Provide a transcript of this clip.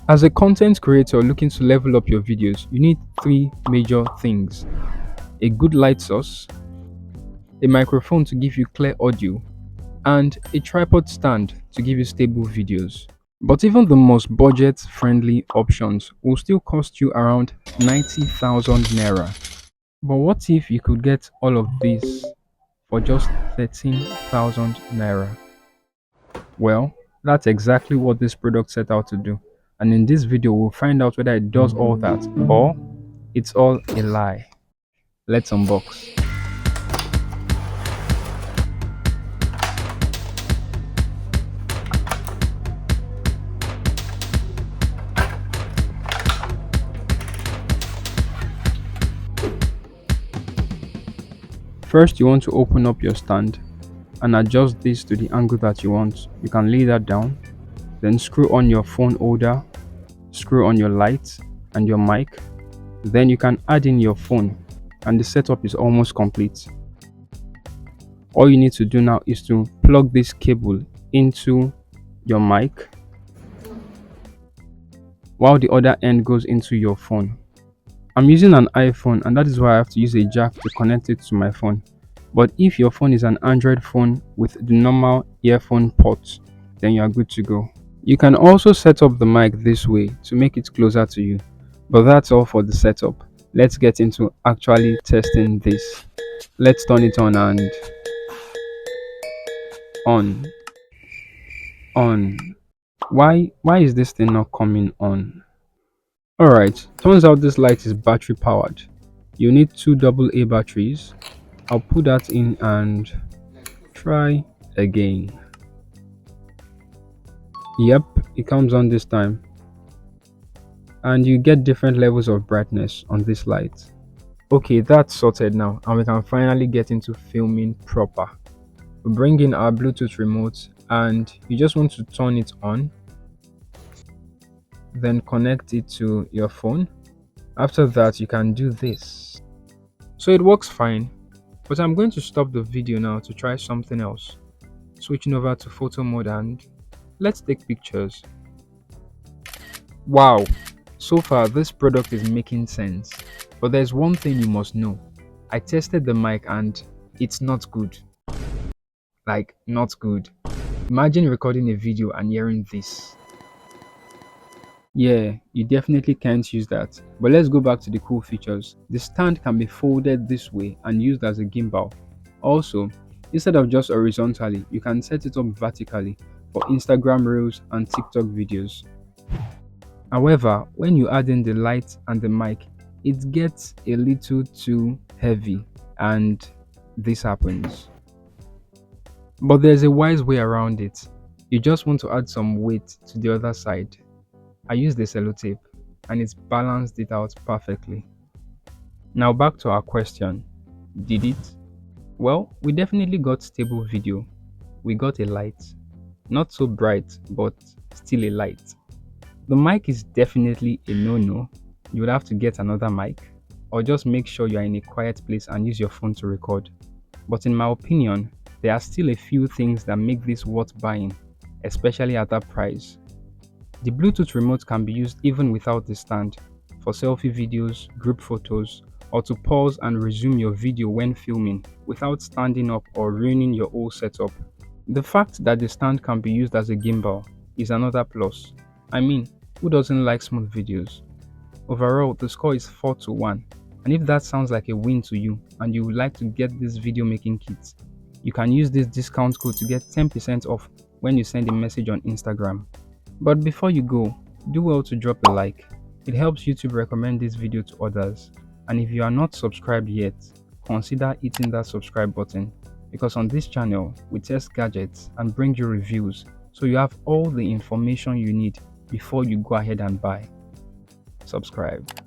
As a content creator looking to level up your videos, you need three major things: a good light source, a microphone to give you clear audio, and a tripod stand to give you stable videos. But even the most budget friendly options will still cost you around 90,000 naira. But what if you could get all of these for just 13,000 naira? Well, that's exactly what this product set out to do. And in this video, we'll find out whether it does all that or it's all a lie. Let's unbox. First, you want to open up your stand and adjust this to the angle that you want. You can lay that down, then screw on your phone holder, screw on your light and your mic. Then you can add in your phone and the setup is almost complete. All you need to do now is to plug this cable into your mic while the other end goes into your phone. I'm using an iPhone and that is why I have to use a jack to connect it to my phone. But if your phone is an Android phone with the normal earphone ports, then you are good to go. You can also set up the mic this way to make it closer to you. But that's all for the setup. Let's get into actually testing this. Let's turn it on and on. On. Why is this thing not coming on? Alright, turns out this light is battery powered. You need two AA batteries. I'll put that in and try again. Yep, it comes on this time. And you get different levels of brightness on this light. Okay, that's sorted now and we can finally get into filming proper. We bring in our Bluetooth remote and you just want to turn it on, then connect it to your phone. After that, you can do this. So it works fine, but I'm going to stop the video now to try something else. Switching over to photo mode and let's take pictures. Wow, so far this product is making sense, but there's one thing you must know. I tested the mic and it's not good. Like, not good. Imagine recording a video and hearing this. Yeah, you definitely can't use that. But let's go back to the cool features. The stand can be folded this way and used as a gimbal. Also, instead of just horizontally, you can set it up vertically for Instagram Reels and TikTok videos. However, when you add in the light and the mic, it gets a little too heavy and this happens. But there's a wise way around it. You just want to add some weight to the other side. I used the sellotape and it's balanced it out perfectly. Now back to our question. Did it? Well, we definitely got stable video. We got a light. Not so bright, but still a light. The mic is definitely a no-no. You would have to get another mic or just make sure you are in a quiet place and use your phone to record. But in my opinion, there are still a few things that make this worth buying, especially at that price. The Bluetooth remote can be used even without the stand, for selfie videos, group photos, or to pause and resume your video when filming without standing up or ruining your whole setup. The fact that the stand can be used as a gimbal is another plus. I mean, who doesn't like smooth videos? Overall, the score is 4-1, and if that sounds like a win to you and you would like to get this video making kit, you can use this discount code to get 10% off when you send a message on Instagram. But before you go, do well to drop a like. It helps YouTube recommend this video to others. And if you are not subscribed yet, consider hitting that subscribe button, because on this channel, we test gadgets and bring you reviews so you have all the information you need before you go ahead and buy. Subscribe.